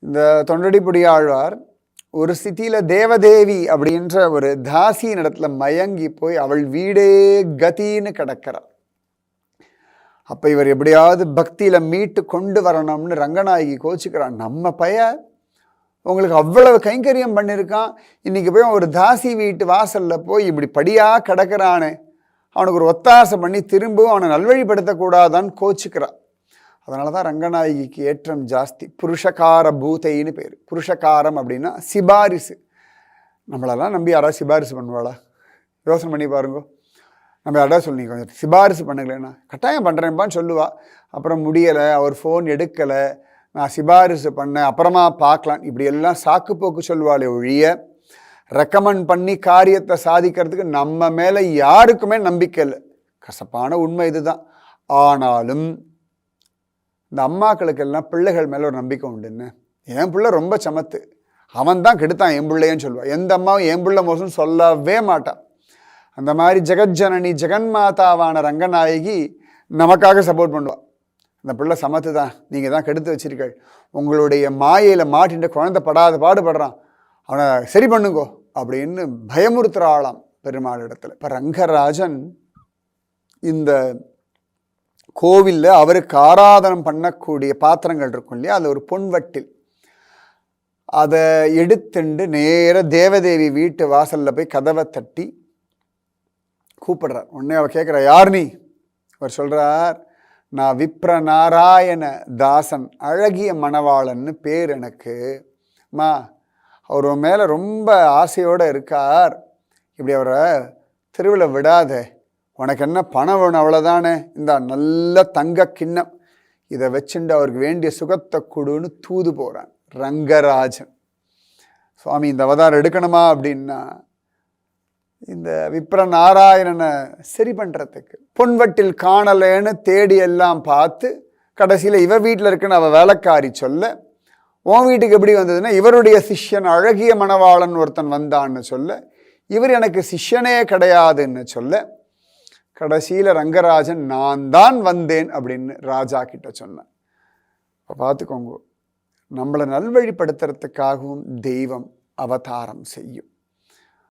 இந்த தொண்டடிப்புடி ஆழ்வார் ஒரு ஸ்திதியில் தேவதேவி அப்படின்ற ஒரு தாசியின் இடத்துல மயங்கி போய் அவள் வீடே கதின்னு கிடக்கிறார். அப்போ இவர் எப்படியாவது பக்தியில் மீட்டு கொண்டு வரணும்னு ரங்கநாயகி கோச்சிக்கிறான். நம்ம பையன் உங்களுக்கு அவ்வளவு கைங்கரியம் பண்ணியிருக்கான், இன்னைக்கு போய் ஒரு தாசி வீட்டு வாசலில் போய் இப்படி படியாக கிடக்கிறானே, அவனுக்கு ஒரு ஒத்தாசை பண்ணி திரும்பவும் அவனை நல்வழிப்படுத்தக்கூடாதான்னு கோச்சிக்கிறான். அதனால தான் ரங்கநாயகிக்கு ஏற்றம் ஜாஸ்தி. புருஷகார பூத்தைன்னு பேர். புருஷகாரம் அப்படின்னா சிபாரிசு. நம்மளெல்லாம் நம்பி யாராவது சிபாரிசு பண்ணுவாளா? யோசனை பண்ணி பாருங்க. நம்ம யாராவது சொல்லி கொஞ்சம் சிபாரிசு பண்ணுங்களேன்னா கட்டாயம் பண்ணுறேன்ப்பான்னு சொல்லுவா. அப்புறம் முடியலை, அவர் ஃபோன் எடுக்கலை, நான் சிபாரிசு பண்ணேன், அப்புறமா பார்க்கலாம், இப்படி எல்லாம் சாக்குப்போக்கு சொல்லுவாளே ஒழிய ரெக்கமெண்ட் பண்ணி காரியத்தை சாதிக்கிறதுக்கு நம்ம மேலே யாருக்குமே நம்பிக்கை இல்லை. கசப்பான உண்மை இதுதான். ஆனாலும் இந்த அம்மாக்களுக்கெல்லாம் பிள்ளைகள் மேலே ஒரு நம்பிக்கை உண்டுன்னு. என் பிள்ளை ரொம்ப சமத்து, அவன் தான் கெடுத்தான் என் பிள்ளையன்னு சொல்லுவாள். எந்த அம்மாவும் என் பிள்ளை மோசம் சொல்லவே மாட்டான். அந்த மாதிரி ஜெகஜனனி ஜெகன்மாதாவான ரங்கநாயகி நமக்காக சப்போர்ட் பண்ணுவாள். அந்த பிள்ளை சமத்து தான், நீங்கள் தான் கெடுத்து வச்சிருக்கள், உங்களுடைய மாயையில் மாட்டின்ற குழந்தை படாத பாடுபடுறான், அவனை சரி பண்ணுங்கோ அப்படின்னு பயமுறுத்துகிறாளாம் பெருமாள் இடத்துல. இப்போ ரங்கராஜன் இந்த கோவிலில் அவருக்கு ஆராதனம் பண்ணக்கூடிய பாத்திரங்கள் இருக்கும் இல்லையா, அது ஒரு பொன்வட்டில். அதை எடுத்துண்டு நேர தேவதேவி வீட்டு வாசலில் போய் கதவை தட்டி கூப்பிடுறார். உடனே அவள் கேட்குறா, யார் நீ? அவர் சொல்கிறார், நான் விப்ர நாராயண தாசன், அழகிய மணவாளன்னு பேர் எனக்கு. மா, அவர் மேலே ரொம்ப ஆசையோடு இருக்கார், இப்படி அவரை தெருவில் விடாத, உனக்கு என்ன பணம் வேணும் அவ்வளோதானே, இந்த நல்ல தங்க கிண்ணம், இதை வச்சுட்டு அவருக்கு வேண்டிய சுகத்தை கொடுன்னு தூது போகிறான் ரங்கராஜன். சுவாமி இந்த அவதாரம் எடுக்கணுமா அப்படின்னா இந்த விப்ர நாராயணனை சரி பண்ணுறதுக்கு பொன்வட்டில் காணலேன்னு தேடி எல்லாம் பார்த்து கடைசியில் இவ வீட்டில் இருக்குன்னு அவள் வேலைக்காரி சொல்ல, உன் வீட்டுக்கு எப்படி வந்ததுன்னா இவருடைய சிஷ்யன் அழகிய மணவாளன் ஒருத்தன் வந்தான்னு சொல்ல, இவர் எனக்கு சிஷ்யனே கிடையாதுன்னு சொல்ல, கடைசியில் ரங்கராஜன் நான் தான் வந்தேன் அப்படின்னு ராஜா கிட்ட சொன்னேன். இப்போ பார்த்துக்கோங்க, நம்மளை நல்வழிப்படுத்துறதுக்காகவும் தெய்வம் அவதாரம் செய்யும்.